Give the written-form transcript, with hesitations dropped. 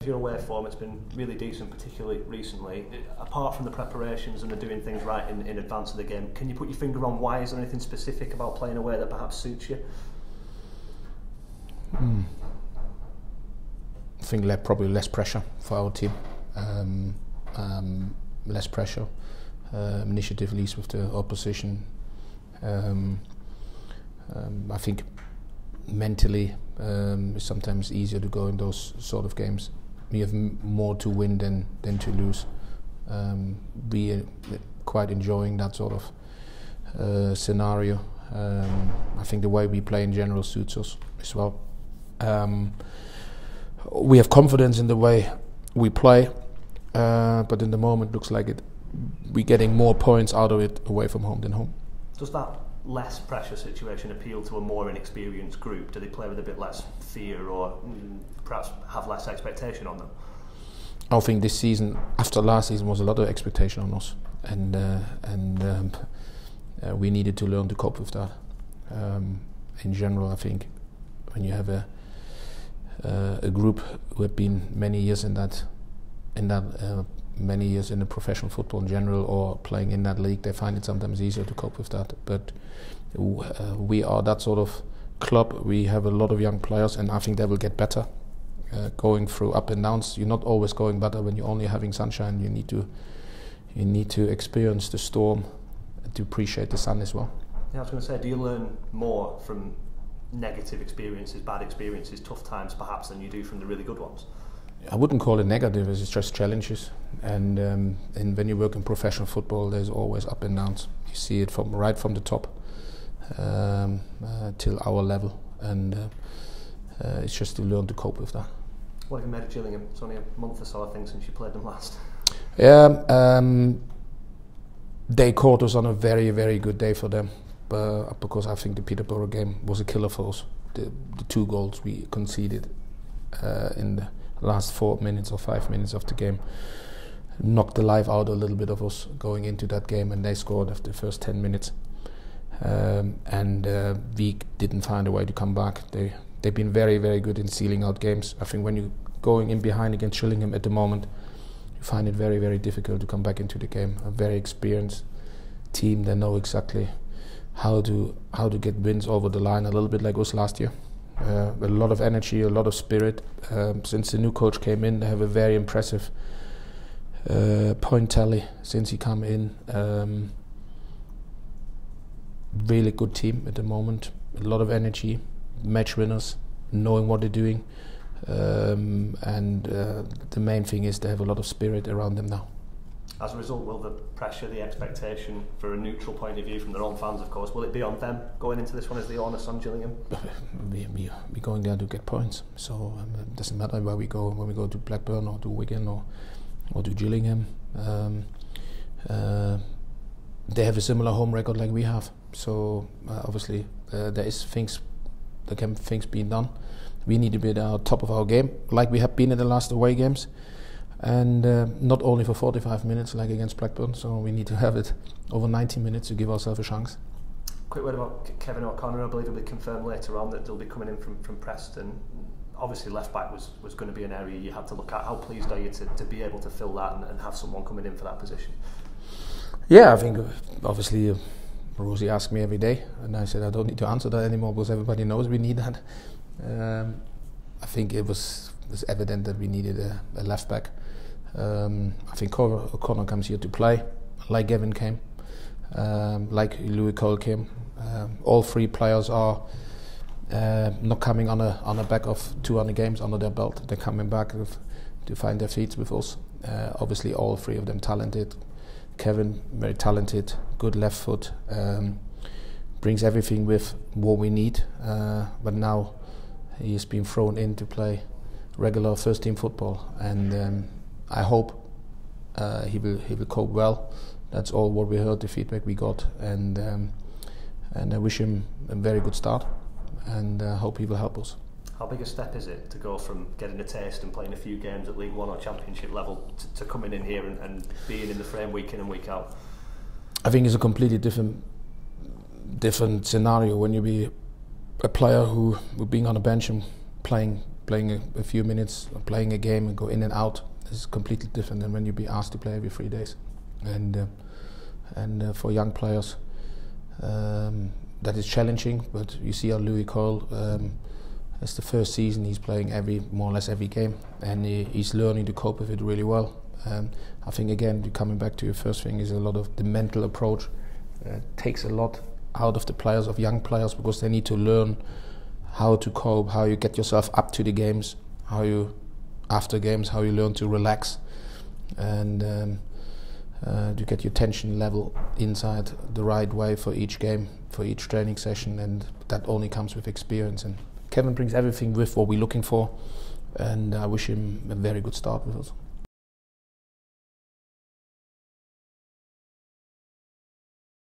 Your away form, it's been really decent, particularly recently. Apart from the preparations and the doing things right in advance of the game, can you put your finger on why? Is there anything specific about playing away that perhaps suits you? I think probably less pressure for our team. Less pressure. Initiative leads with the opposition. I think mentally it's sometimes easier to go in those sort of games. We have more to win than to lose. We are quite enjoying that sort of scenario. I think the way we play in general suits us as well. We have confidence in the way we play, but in the moment looks like we're getting more points out of it away from home than home. Does that less pressure situation appeal to a more inexperienced group? Do they play with a bit less fear, or perhaps have less expectation on them? I think this season, after last season, was a lot of expectation on us, and we needed to learn to cope with that. In general, I think when you have a group who have been many years many years in the professional football in general, or playing in that league, they find it sometimes easier to cope with that. But we are that sort of club. We have a lot of young players, and I think they will get better. Going through up and downs, you're not always going better when you're only having sunshine. You need to experience the storm to appreciate the sun as well. Yeah, I was going to say, do you learn more from negative experiences, bad experiences, tough times perhaps, than you do from the really good ones? I wouldn't call it negative, it's just challenges. And when you work in professional football, there's always up and downs. You see it right from the top till our level, and it's just to learn to cope with that. What have you made of Gillingham? It's only a month or so, I think, since you played them last. Yeah, they caught us on a very, very good day for them, because I think the Peterborough game was a killer for us. The 2 goals we conceded in the last 4 minutes or 5 minutes of the game knocked the life out a little bit of us going into that game, and they scored after the first 10 minutes. We didn't find a way to come back. They've been very, very good in sealing out games. I think when you're going in behind against Gillingham at the moment, you find it very, very difficult to come back into the game. A very experienced team, they know exactly how to get wins over the line, a little bit like us last year. A lot of energy, a lot of spirit. Since the new coach came in, they have a very impressive point tally since he came in. Really good team at the moment. A lot of energy, match winners, knowing what they're doing, and the main thing is they have a lot of spirit around them now. As a result, will the pressure, the expectation for a neutral point of view from their own fans, of course, will it be on them going into this one as the onus on Gillingham? We're going there to get points, so it doesn't matter where we go. When we go to Blackburn or to Wigan or to Gillingham, they have a similar home record like we have. So obviously there is things being done. We need to be at our top of our game, like we have been in the last away games. And not only for 45 minutes like against Blackburn, so we need to have it over 90 minutes to give ourselves a chance. Quick word about Kevin O'Connor. I believe it'll be confirmed later on that they'll be coming in from Preston. Obviously left back was going to be an area you had to look at. How pleased are you to be able to fill that and have someone coming in for that position? Yeah, I think obviously Rosie asks me every day, and I said I don't need to answer that anymore because everybody knows we need that. I think it was evident that we needed a left back. I think O'Connor comes here to play, like Gavin came, like Louis Cole came. All 3 players are not coming on a back of 200 games under their belt. They're coming back to find their feet with us. Obviously all 3 of them talented. Kevin, very talented, good left foot, brings everything with what we need, but now he has been thrown in to play regular first team football, and I hope he will cope well. That's all what we heard, the feedback we got, and I wish him a very good start, and hope he will help us. How big a step is it to go from getting a taste and playing a few games at League One or Championship level to coming in here and being in the frame week in and week out? I think it's a completely different scenario when you be a player who being on a bench and playing playing a few minutes, playing a game and go in and out is completely different than when you be asked to play every 3 days. And for young players, that is challenging. But you see, Louis Cole, it's the first season he's playing more or less every game, and he's learning to cope with it really well. I think again, coming back to your first thing, is a lot of the mental approach. Takes a lot out of the players, of young players, because they need to learn how to cope, how you get yourself up to the games, after games, how you learn to relax, and to get your tension level inside the right way for each game, for each training session, and that only comes with experience. And Kevin brings everything with what we're looking for, and I wish him a very good start with us.